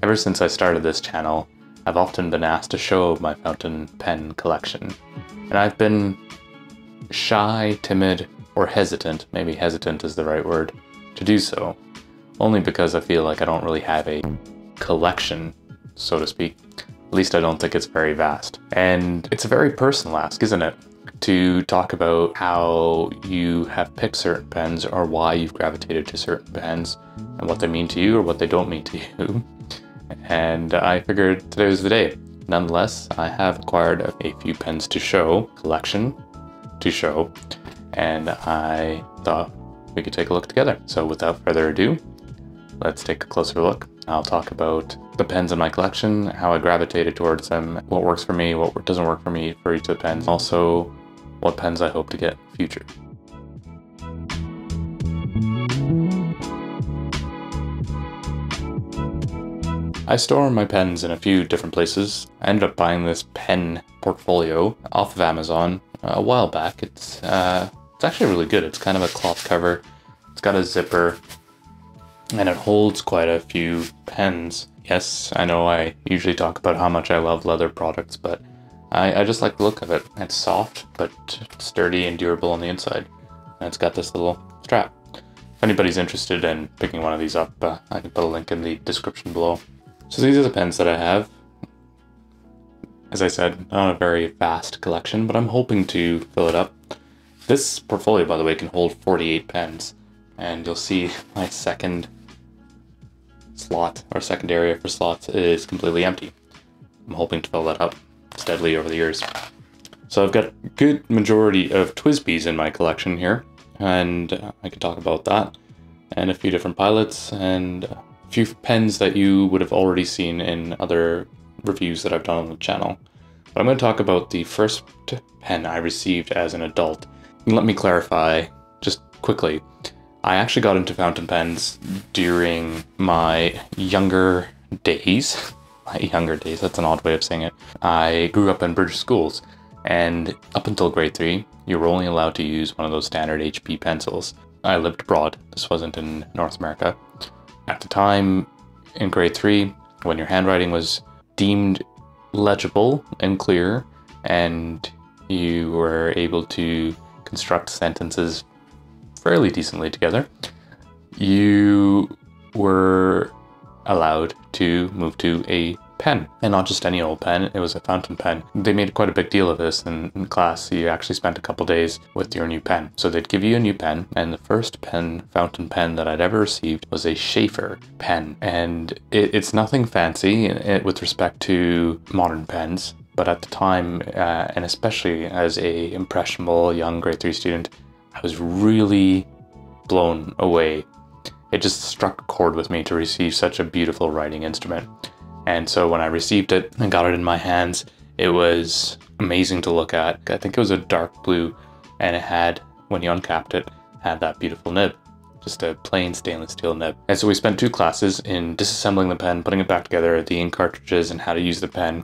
Ever since I started this channel, I've often been asked to show my fountain pen collection, and I've been shy, timid, or hesitant, maybe hesitant is the right word, to do so, only because I feel like I don't really have a collection, so to speak. At least I don't think it's very vast. And it's a very personal ask, isn't it? To talk about how you have picked certain pens or why you've gravitated to certain pens and what they mean to you or what they don't mean to you. And I figured today was the day. Nonetheless, I have acquired a few pens to show, collection to show, and I thought we could take a look together. So without further ado, let's take a closer look. I'll talk about the pens in my collection, how I gravitated towards them, what works for me, what doesn't work for me for each of the pens, also what pens I hope to get in the future. I store my pens in a few different places. I ended up buying this pen portfolio off of Amazon a while back. It's actually really good. It's kind of a cloth cover. It's got a zipper, and it holds quite a few pens. Yes, I know I usually talk about how much I love leather products, but I just like the look of it. It's soft, but sturdy and durable on the inside. And it's got this little strap. If anybody's interested in picking one of these up, I can put a link in the description below. So these are the pens that I have. As I said, not a very vast collection, but I'm hoping to fill it up. This portfolio, by the way, can hold 48 pens, and you'll see my second slot, or second area for slots, is completely empty. I'm hoping to fill that up steadily over the years. So I've got a good majority of TWSBIs in my collection here, and I can talk about that, and a few different pilots, and a few pens that you would have already seen in other reviews that I've done on the channel. But I'm going to talk about the first pen I received as an adult. And let me clarify just quickly. I actually got into fountain pens during my younger days. That's an odd way of saying it. I grew up in British schools, and up until grade 3, you were only allowed to use one of those standard HP pencils. I lived abroad. This wasn't in North America. At the time, in grade 3, when your handwriting was deemed legible and clear, and you were able to construct sentences fairly decently together, you were allowed to move to a pen. And not just any old pen, it was a fountain pen. They made quite a big deal of this in class. You actually spent a couple days with your new pen. So they'd give you a new pen, and the first fountain pen that I'd ever received was a Schaefer pen. And it's nothing fancy with respect to modern pens, but at the time, and especially as a impressionable young grade 3 student, I was really blown away. It just struck a chord with me to receive such a beautiful writing instrument. And so when I received it and got it in my hands, it was amazing to look at. I think it was a dark blue, and it had, when you uncapped it, had that beautiful nib. Just a plain stainless steel nib. And so we spent 2 classes in disassembling the pen, putting it back together, the ink cartridges, and how to use the pen.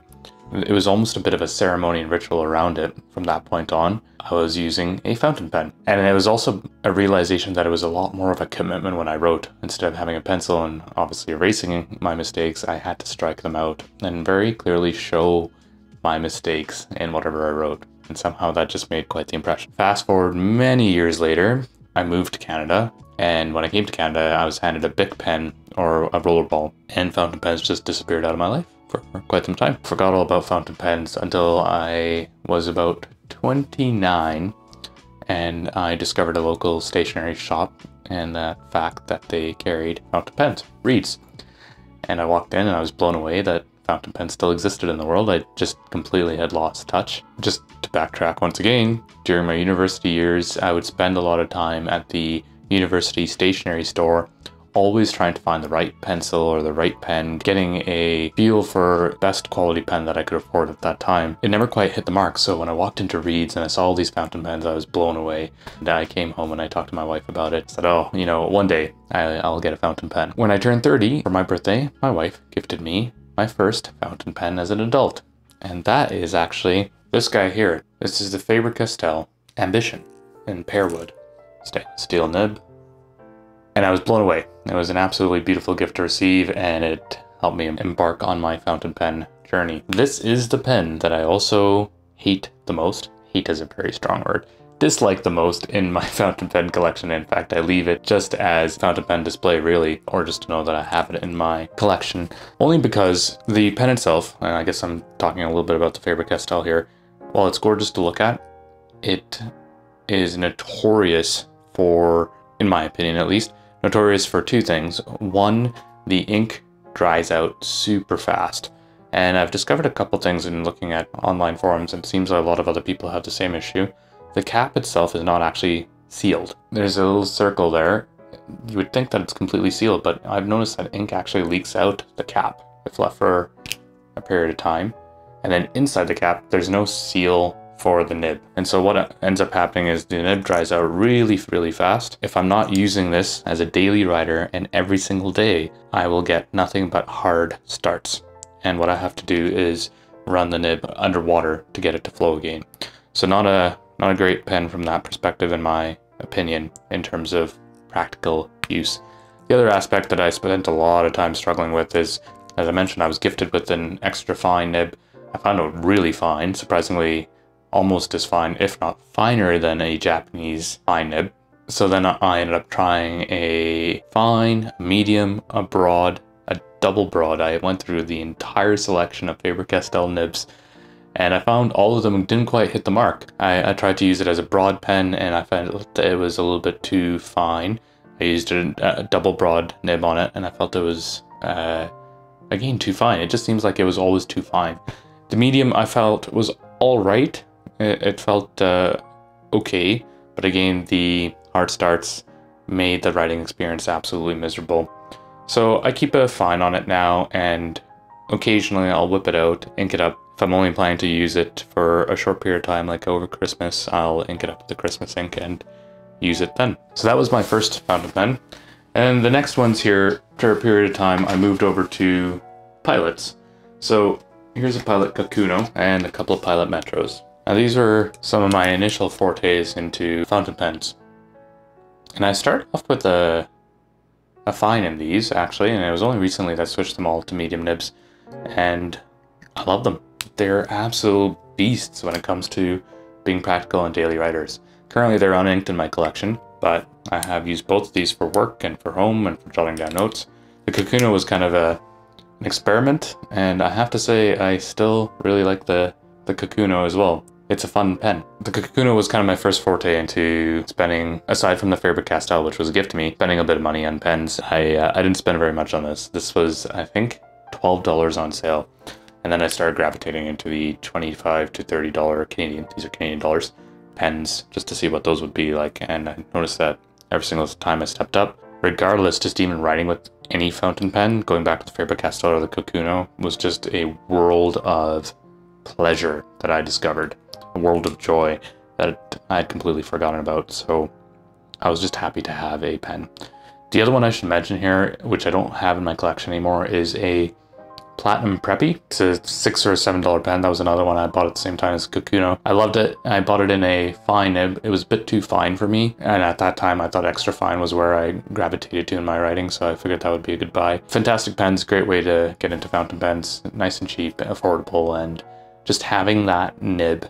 It was almost a bit of a ceremony and ritual around it. From that point on, I was using a fountain pen. And it was also a realization that it was a lot more of a commitment when I wrote. Instead of having a pencil and obviously erasing my mistakes, I had to strike them out and very clearly show my mistakes in whatever I wrote. And somehow that just made quite the impression. Fast forward many years later, I moved to Canada. And when I came to Canada, I was handed a Bic pen or a rollerball, and fountain pens just disappeared out of my life for quite some time. Forgot all about fountain pens until I was about 29, and I discovered a local stationery shop and the fact that they carried fountain pens, reeds. And I walked in and I was blown away that fountain pens still existed in the world. I just completely had lost touch. Just to backtrack once again, during my university years, I would spend a lot of time at the university stationery store, always trying to find the right pencil or the right pen, getting a feel for best quality pen that I could afford at that time. It never quite hit the mark, so when I walked into Reed's and I saw all these fountain pens, I was blown away. And I came home and I talked to my wife about it. Said, oh, you know, one day I'll get a fountain pen. When I turned 30 for my birthday, my wife gifted me my first fountain pen as an adult. And that is actually this guy here. This is the Faber Castell Ambition in pearwood. Stainless steel nib. And I was blown away. It was an absolutely beautiful gift to receive, and it help me embark on my fountain pen journey. This is the pen that I also hate the most. Hate is a very strong word. Dislike the most in my fountain pen collection. In fact, I leave it just as fountain pen display, really, or just to know that I have it in my collection. Only because the pen itself, and I guess I'm talking a little bit about the Faber Castell here, while it's gorgeous to look at, it is notorious for, in my opinion at least, notorious for two things. One, the ink dries out super fast. And I've discovered a couple things in looking at online forums, and it seems like a lot of other people have the same issue. The cap itself is not actually sealed. There's a little circle there. You would think that it's completely sealed, but I've noticed that ink actually leaks out the cap if left for a period of time. And then inside the cap, there's no seal for the nib. And so what ends up happening is the nib dries out really, really fast. If I'm not using this as a daily writer and every single day, I will get nothing but hard starts. And what I have to do is run the nib underwater to get it to flow again. So not a great pen from that perspective, in my opinion, in terms of practical use. The other aspect that I spent a lot of time struggling with is, as I mentioned, I was gifted with an extra fine nib. I found it really fine, surprisingly almost as fine, if not finer than a Japanese fine nib. So then I ended up trying a fine, medium, a broad, a double broad. I went through the entire selection of Faber Castell nibs, and I found all of them didn't quite hit the mark. I tried to use it as a broad pen, and I found that it was a little bit too fine. I used a double broad nib on it, and I felt it was, again, too fine. It just seems like it was always too fine. The medium I felt was all right. It felt okay, but again, the hard starts made the writing experience absolutely miserable. So I keep a fine on it now, and occasionally I'll whip it out, ink it up. If I'm only planning to use it for a short period of time, like over Christmas, I'll ink it up with the Christmas ink and use it then. So that was my first fountain pen. And the next ones here, after a period of time, I moved over to pilots. So here's a Pilot Kakuno and a couple of Pilot Metros. Now these are some of my initial fortes into fountain pens. And I started off with a fine in these, actually, and it was only recently that I switched them all to medium nibs, and I love them. They're absolute beasts when it comes to being practical and daily writers. Currently they're uninked in my collection, but I have used both of these for work and for home and for jotting down notes. The Kakuno was kind of an experiment, and I have to say I still really like the Kakuno as well. It's a fun pen. The Kakuno was kind of my first forte into spending, aside from the Faber Castell, which was a gift to me, spending a bit of money on pens. I didn't spend very much on this. This was, I think, $12 on sale. And then I started gravitating into the $25 to $30 Canadian, these are Canadian dollars, pens, just to see what those would be like. And I noticed that every single time I stepped up, regardless, just even writing with any fountain pen, going back to the Faber Castell or the Kakuno, was just a world of pleasure that I discovered. A world of joy that I had completely forgotten about. So I was just happy to have a pen. The other one I should mention here, which I don't have in my collection anymore, is a Platinum Preppy. It's a $6 or $7 pen. That was another one I bought at the same time as Kakuno. I loved it. I bought it in a fine nib. It was a bit too fine for me, and at that time I thought extra fine was where I gravitated to in my writing, so I figured that would be a good buy. Fantastic pens, great way to get into fountain pens. Nice and cheap, affordable, and just having that nib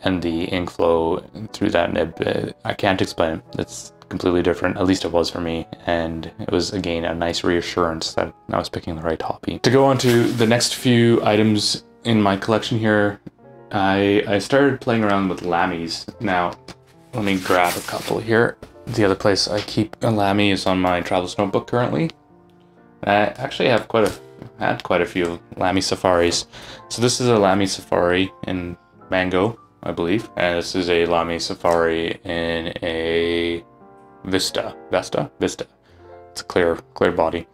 and the ink flow through that nib, I can't explain it. It's completely different, at least it was for me, and it was, again, a nice reassurance that I was picking the right hobby. To go on to the next few items in my collection here, I started playing around with Lamys. Now, let me grab a couple here. The other place I keep a Lamy is on my Travel's Notebook currently. I actually have had quite a few Lamy Safaris. So this is a Lamy Safari in Mango, I believe, and this is a Lamy Safari in a Vista. It's a clear body.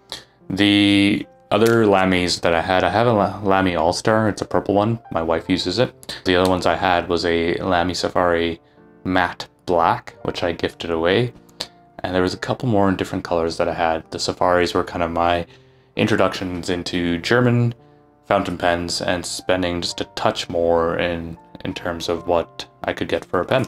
The other Lamys that I have a Lamy All-Star. It's a purple one. My wife uses it. The other ones I had was a Lamy Safari Matte Black, which I gifted away. And there was a couple more in different colors that I had. The Safaris were kind of my introductions into German fountain pens and spending just a touch more in terms of what I could get for a pen.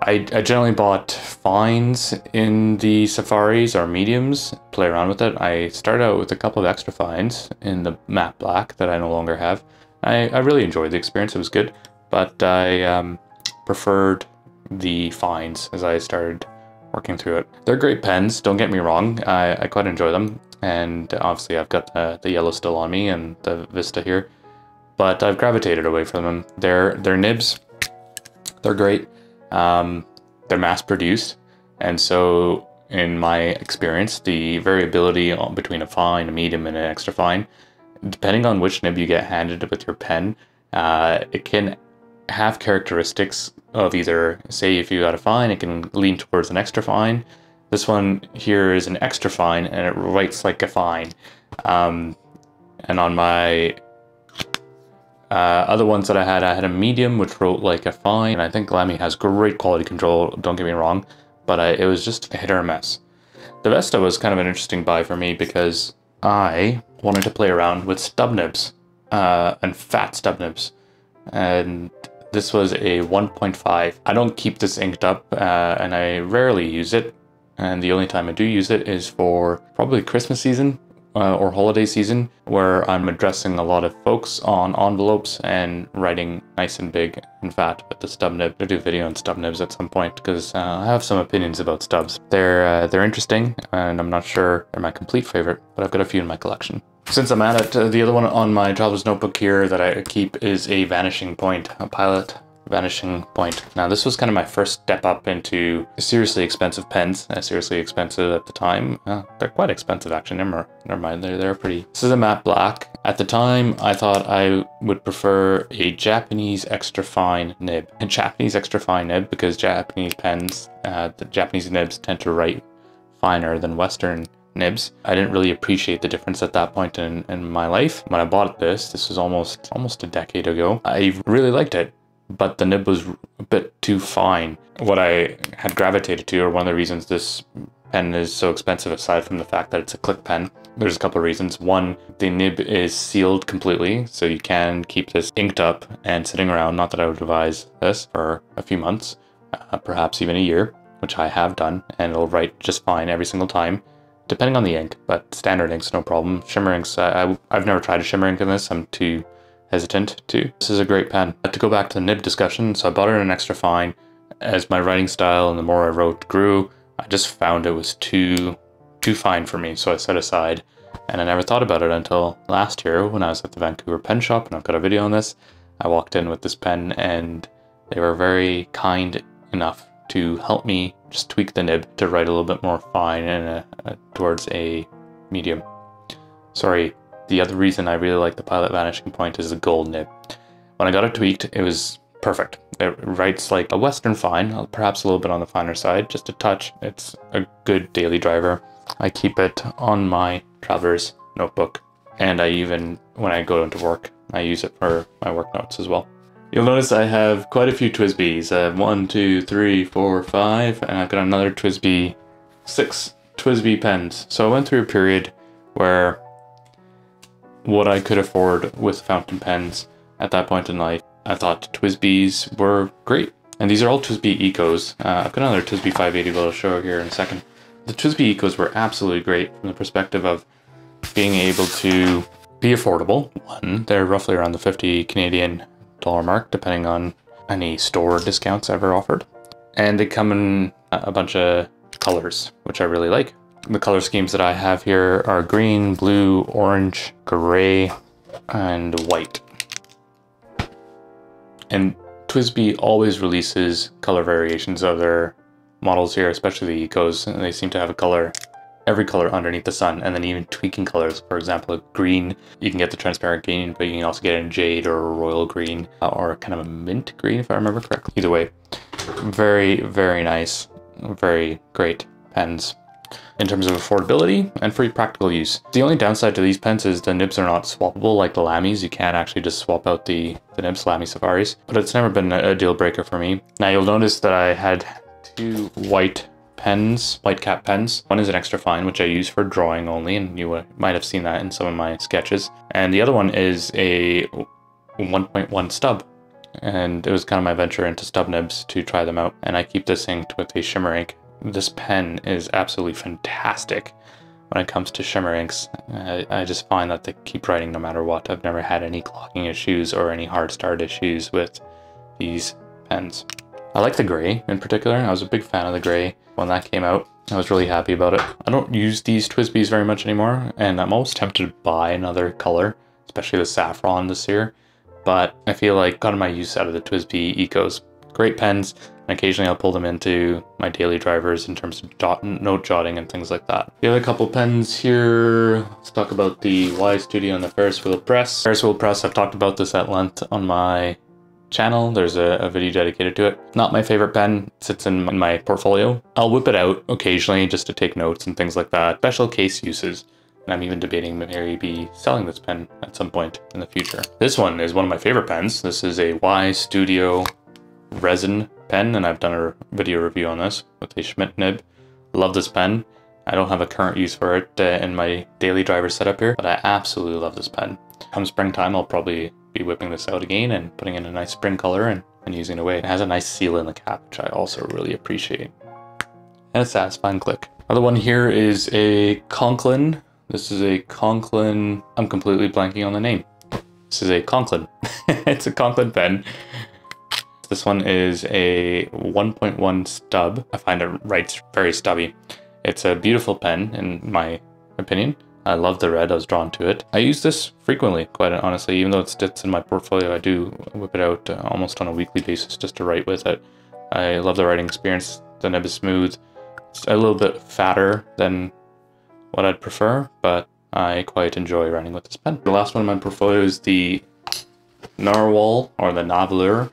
I generally bought fines in the Safaris or mediums, play around with it. I started out with a couple of extra fines in the matte black that I no longer have. I really enjoyed the experience, it was good, but I preferred the fines as I started working through it. They're great pens, don't get me wrong, I quite enjoy them, and obviously I've got the yellow still on me and the Vista here, but I've gravitated away from them. Their nibs, they're great. They're mass-produced, and so in my experience, the variability between a fine, a medium, and an extra fine, depending on which nib you get handed with your pen, it can have characteristics of either, say if you got a fine, it can lean towards an extra fine. This one here is an extra fine, and it writes like a fine. And on my other ones that I had a medium which wrote like a fine, and I think Lamy has great quality control, don't get me wrong, but it was just a hit or a miss. The Vesta was kind of an interesting buy for me because I wanted to play around with stub nibs, and fat stub nibs, and this was a 1.5. I don't keep this inked up, and I rarely use it, and the only time I do use it is for probably Christmas season, or holiday season, where I'm addressing a lot of folks on envelopes and writing nice and big and fat with the stub nib. I'll do a video on stub nibs at some point because I have some opinions about stubs. They're interesting, and I'm not sure they're my complete favorite, but I've got a few in my collection. Since I'm at it, the other one on my traveler's notebook here that I keep is a Vanishing point, a Pilot Vanishing point. Now this was kind of my first step up into seriously expensive pens. Seriously expensive at the time. They're quite expensive actually, never mind, they're pretty. This is a matte black. At the time I thought I would prefer a Japanese extra fine nib. A Japanese extra fine nib because Japanese pens, the Japanese nibs tend to write finer than Western nibs. I didn't really appreciate the difference at that point in my life. When I bought this was almost a decade ago, I really liked it, but the nib was a bit too fine. What I had gravitated to, or one of the reasons this pen is so expensive aside from the fact that it's a click pen, there's a couple of reasons. One, the nib is sealed completely, so you can keep this inked up and sitting around. Not that I would advise this for a few months, perhaps even a year, which I have done, and it'll write just fine every single time, depending on the ink, but standard ink's no problem. Shimmer inks, I've never tried a shimmer ink in this, I'm too hesitant to. This is a great pen. To go back to the nib discussion, so I bought it in an extra fine. As my writing style and the more I wrote grew, I just found it was too fine for me, so I set aside, and I never thought about it until last year when I was at the Vancouver pen shop, and I've got a video on this. I walked in with this pen and they were very kind enough to help me just tweak the nib to write a little bit more fine and towards a medium. Sorry, the other reason I really like the Pilot Vanishing point is the gold nib. When I got it tweaked, it was perfect. It writes like a Western fine, perhaps a little bit on the finer side, just a touch. It's a good daily driver. I keep it on my traveler's notebook, and I even, when I go into work, I use it for my work notes as well. You'll notice I have quite a few TWSBIs. I have 1, 2, 3, 4, 5, and I've got another TWSBI, 6 TWSBI pens. So I went through a period where what I could afford with fountain pens at that point in life, I thought TWSBIs were great. And these are all TWSBI Ecos. I've got another TWSBI 580 that I'll show here in a second. The TWSBI Ecos were absolutely great from the perspective of being able to be affordable. One, they're roughly around the 50 Canadian dollar mark, depending on any store discounts ever offered. And they come in a bunch of colors, which I really like. The color schemes that I have here are green, blue, orange, gray, and white. And TWSBI always releases color variations of their models here, especially the Ecos, and they seem to have a color, every color underneath the sun, and then even tweaking colors. For example, green, you can get the transparent green, but you can also get it in jade or royal green, or kind of a mint green, if I remember correctly. Either way, very, very nice, very great pens in terms of affordability and for practical use. The only downside to these pens is the nibs are not swappable like the Lamys. You can't actually just swap out the nibs, Lamy Safaris, but it's never been a deal breaker for me. Now you'll notice that I had 2 white pens, white cap pens. One is an extra fine, which I use for drawing only, and you might have seen that in some of my sketches. And the other one is a 1.1 stub. and it was kind of my venture into stub nibs to try them out. And I keep this inked with a shimmer ink. This pen is absolutely fantastic when it comes to shimmer inks. I just find that they keep writing no matter what. I've never had any clogging issues or any hard start issues with these pens. I like the gray in particular. I was a big fan of the gray when that came out. I was really happy about it. I don't use these TWSBIs very much anymore, and I'm always tempted to buy another color, especially the saffron this year. But I feel like I've gotten my use out of the TWSBI Ecos. Great pens, and occasionally I'll pull them into my daily drivers in terms of note jotting and things like that. The other couple pens here, let's talk about the YStudio and the Ferris wheel press. Ferris wheel press, I've talked about this at length on my channel. There's a video dedicated to it. Not my favorite pen, it sits in my portfolio. I'll whip it out occasionally just to take notes and things like that. Special case uses. And I'm even debating maybe selling this pen at some point in the future. This one is one of my favorite pens. This is a YStudio Resin pen, and I've done a video review on this with a Schmidt nib. Love this pen. I don't have a current use for it in my daily driver setup here, but I absolutely love this pen. Come springtime, I'll probably be whipping this out again and putting in a nice spring color and using it away. It has a nice seal in the cap, which I also really appreciate. And a satisfying click. Other one here is a Conklin. This is a Conklin, I'm completely blanking on the name. This is a Conklin. It's a Conklin pen. This one is a 1.1 stub. I find it writes very stubby. It's a beautiful pen in my opinion. I love the red, I was drawn to it. I use this frequently, quite honestly, even though it sits in my portfolio. I do whip it out almost on a weekly basis just to write with it. I love the writing experience. The nib is smooth. It's a little bit fatter than what I'd prefer, but I quite enjoy writing with this pen. The last one in my portfolio is the Nahvalur, or the Nahvalur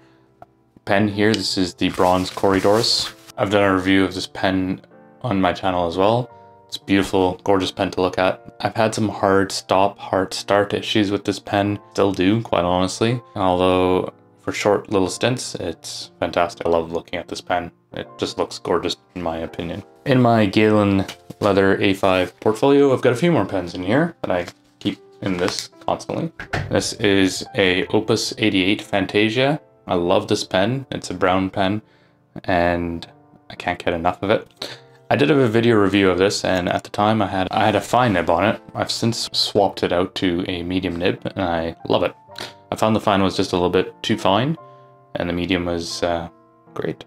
pen here. This is the Bronze Corridors. I've done a review of this pen on my channel as well. It's a beautiful, gorgeous pen to look at. I've had some hard stop, hard start issues with this pen. Still do, quite honestly. Although for short little stints, it's fantastic. I love looking at this pen. It just looks gorgeous in my opinion. In my Galen Leather A5 portfolio, I've got a few more pens in here that I keep in this constantly. This is a Opus 88 Fantasia. I love this pen. It's a brown pen and I can't get enough of it. I did have a video review of this, and at the time I had a fine nib on it. I've since swapped it out to a medium nib and I love it. I found the fine was just a little bit too fine and the medium was great.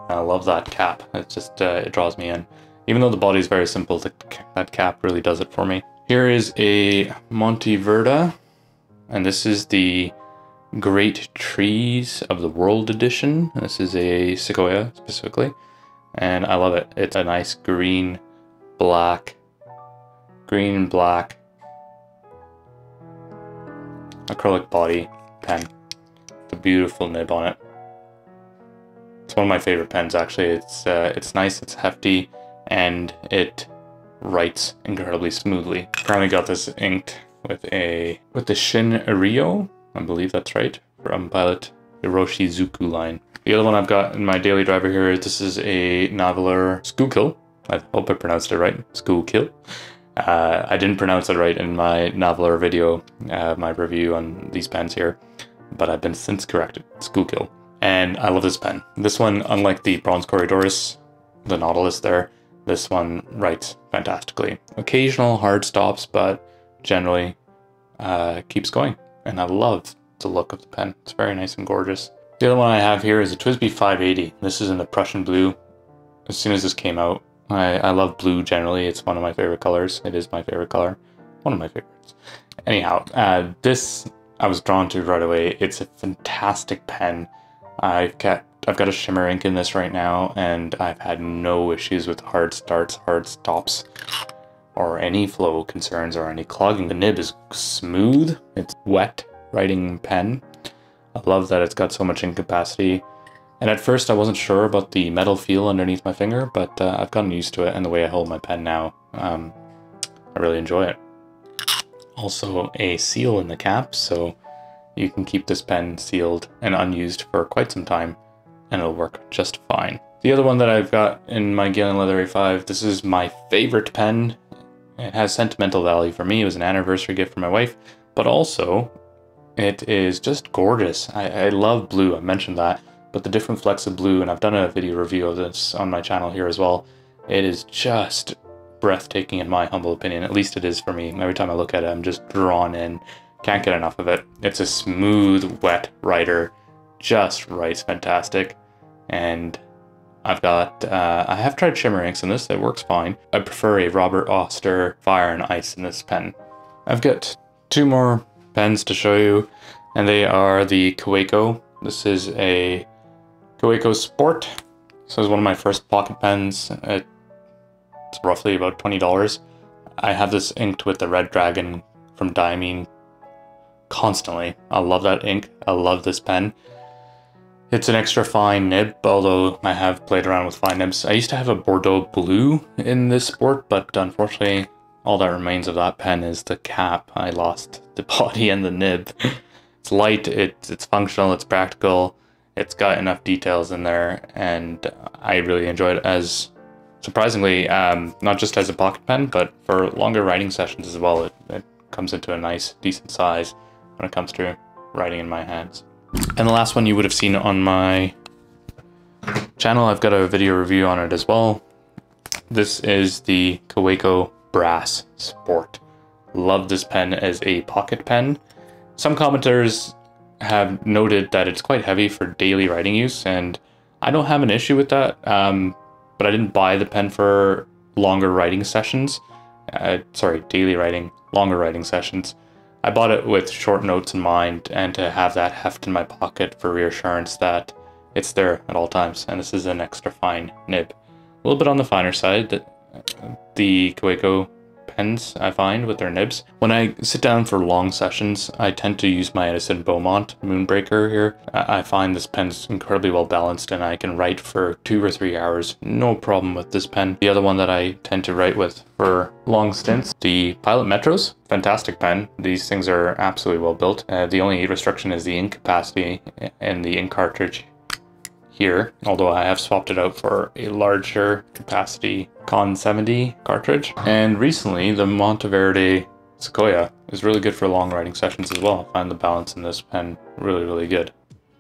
I love that cap. It's just, it draws me in. Even though the body is very simple, that cap really does it for me. Here is a Monteverde, and this is the Great Trees of the World edition. This is a Sequoia specifically, and I love it. It's a nice green, black acrylic body pen. It's a beautiful nib on it. It's one of my favorite pens actually. It's nice, it's hefty, and it writes incredibly smoothly. Currently got this inked with the Shin Rio, I believe that's right, from Pilot Hiroshizuku line. The other one I've got in my daily driver here, this is a Nahvalur Schuylkill. I hope I pronounced it right, Schuylkill. I didn't pronounce it right in my Nahvalur video, my review on these pens here, but I've been since corrected, Schuylkill. And I love this pen. This one, unlike the Bronze Corridors, the Nautilus there, this one writes fantastically. Occasional hard stops, but generally keeps going. And I love the look of the pen. It's very nice and gorgeous. The other one I have here is a TWSBI 580. This is in the Prussian blue. As soon as this came out, I love blue generally. It's one of my favorite colors. It is my favorite color. One of my favorites. Anyhow, this I was drawn to right away. It's a fantastic pen. I've got a shimmer ink in this right now, and I've had no issues with hard starts, hard stops, or any flow concerns or any clogging. The nib is smooth. It's wet writing pen. I love that it's got so much ink capacity. And at first I wasn't sure about the metal feel underneath my finger, but I've gotten used to it, and the way I hold my pen now, I really enjoy it. Also a seal in the cap, so you can keep this pen sealed and unused for quite some time and it'll work just fine. The other one that I've got in my Galen Leather A5, this is my favorite pen. It has sentimental value for me. It was an anniversary gift for my wife, but also It is just gorgeous. I love blue, I mentioned that, but the different flecks of blue, and I've done a video review of this on my channel here as well. It is just breathtaking in my humble opinion. At least it is for me. Every time I look at it, I'm just drawn in. Can't get enough of it. It's a smooth, wet writer. Just writes fantastic. And I've got, I have tried shimmer inks in this. It works fine. I prefer a Robert Oster Fire and Ice in this pen. I've got two more pens to show you, and they are the Kaweco. This is a Kaweco Sport. This is one of my first pocket pens. It's roughly about $20. I have this inked with the Red Dragon from Diamine constantly. I love that ink. I love this pen. It's an extra fine nib, although I have played around with fine nibs. I used to have a Bordeaux blue in this Sport, but unfortunately all that remains of that pen is the cap. I lost the body and the nib. It's light, it's functional, it's practical, it's got enough details in there, and I really enjoy it as, surprisingly, not just as a pocket pen, but for longer writing sessions as well. It comes into a nice, decent size when it comes to writing in my hands. And the last one you would have seen on my channel, I've got a video review on it as well. This is the Kaweco Brass Sport. Love this pen as a pocket pen. Some commenters have noted that it's quite heavy for daily writing use, and I don't have an issue with that, but I didn't buy the pen for longer writing sessions. Sorry, daily writing, longer writing sessions. I bought it with short notes in mind and to have that heft in my pocket for reassurance that it's there at all times. And this is an extra fine nib. A little bit on the finer side, the Kaweco pens I find with their nibs. When I sit down for long sessions, I tend to use my Edison Moonbreaker here. I find this pen's incredibly well balanced and I can write for 2 or 3 hours. No problem with this pen. The other one that I tend to write with for long stints, the Pilot Metros. Fantastic pen. These things are absolutely well built. The only restriction is the ink capacity and the ink cartridge here, although I have swapped it out for a larger capacity Con 70 cartridge. And recently the Monteverde Sequoia is really good for long writing sessions as well. I find the balance in this pen really, really good.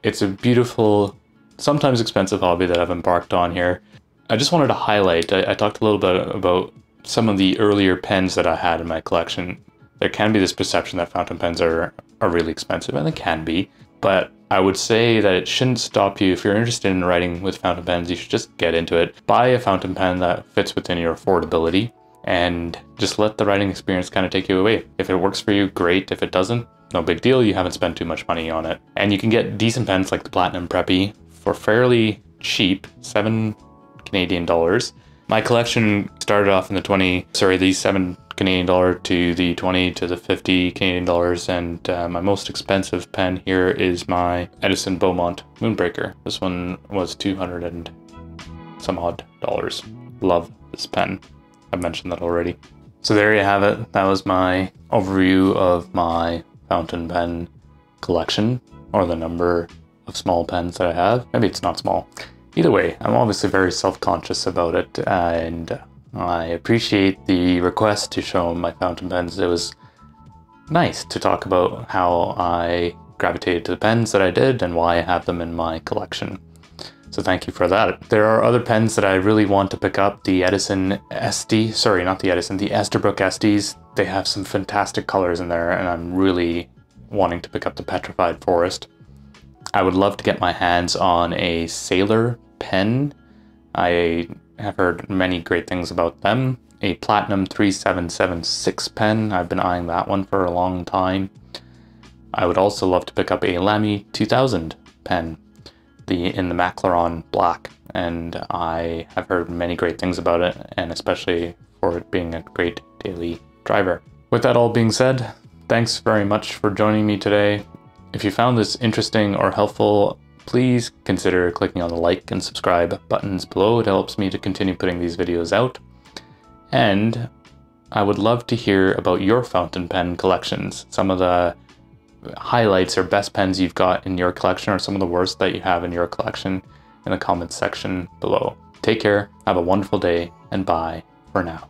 It's a beautiful, sometimes expensive hobby that I've embarked on here. I just wanted to highlight, I talked a little bit about some of the earlier pens that I had in my collection. There can be this perception that fountain pens are really expensive, and they can be, but I would say that it shouldn't stop you. If you're interested in writing with fountain pens, you should just get into it. Buy a fountain pen that fits within your affordability and just let the writing experience kind of take you away. If it works for you, great. If it doesn't, no big deal. You haven't spent too much money on it. And you can get decent pens like the Platinum Preppy for fairly cheap, $7 Canadian. My collection started off in the 7 Canadian dollar to the 20 to the 50 Canadian dollars, and my most expensive pen here is my Edison Moonbreaker. This one was 200 and some odd dollars. Love this pen. I've mentioned that already. So there you have it. That was my overview of my fountain pen collection, or the number of small pens that I have. Maybe it's not small. Either way, I'm obviously very self-conscious about it, and I appreciate the request to show my fountain pens. It was nice to talk about how I gravitated to the pens that I did and why I have them in my collection. So thank you for that. There are other pens that I really want to pick up. The Edison SD, sorry, not the Edison, the Esterbrook SDs. They have some fantastic colors in there, and I'm really wanting to pick up the Petrified Forest. I would love to get my hands on a Sailor pen. I have heard many great things about them. A Platinum 3776 pen. I've been eyeing that one for a long time. I would also love to pick up a Lamy 2000 pen, in the Maclaron black, and I have heard many great things about it, and especially for it being a great daily driver. With that all being said, thanks very much for joining me today. If you found this interesting or helpful, please consider clicking on the like and subscribe buttons below. It helps me to continue putting these videos out. And I would love to hear about your fountain pen collections. Some of the highlights or best pens you've got in your collection, or some of the worst that you have in your collection, in the comments section below. Take care, have a wonderful day, and bye for now.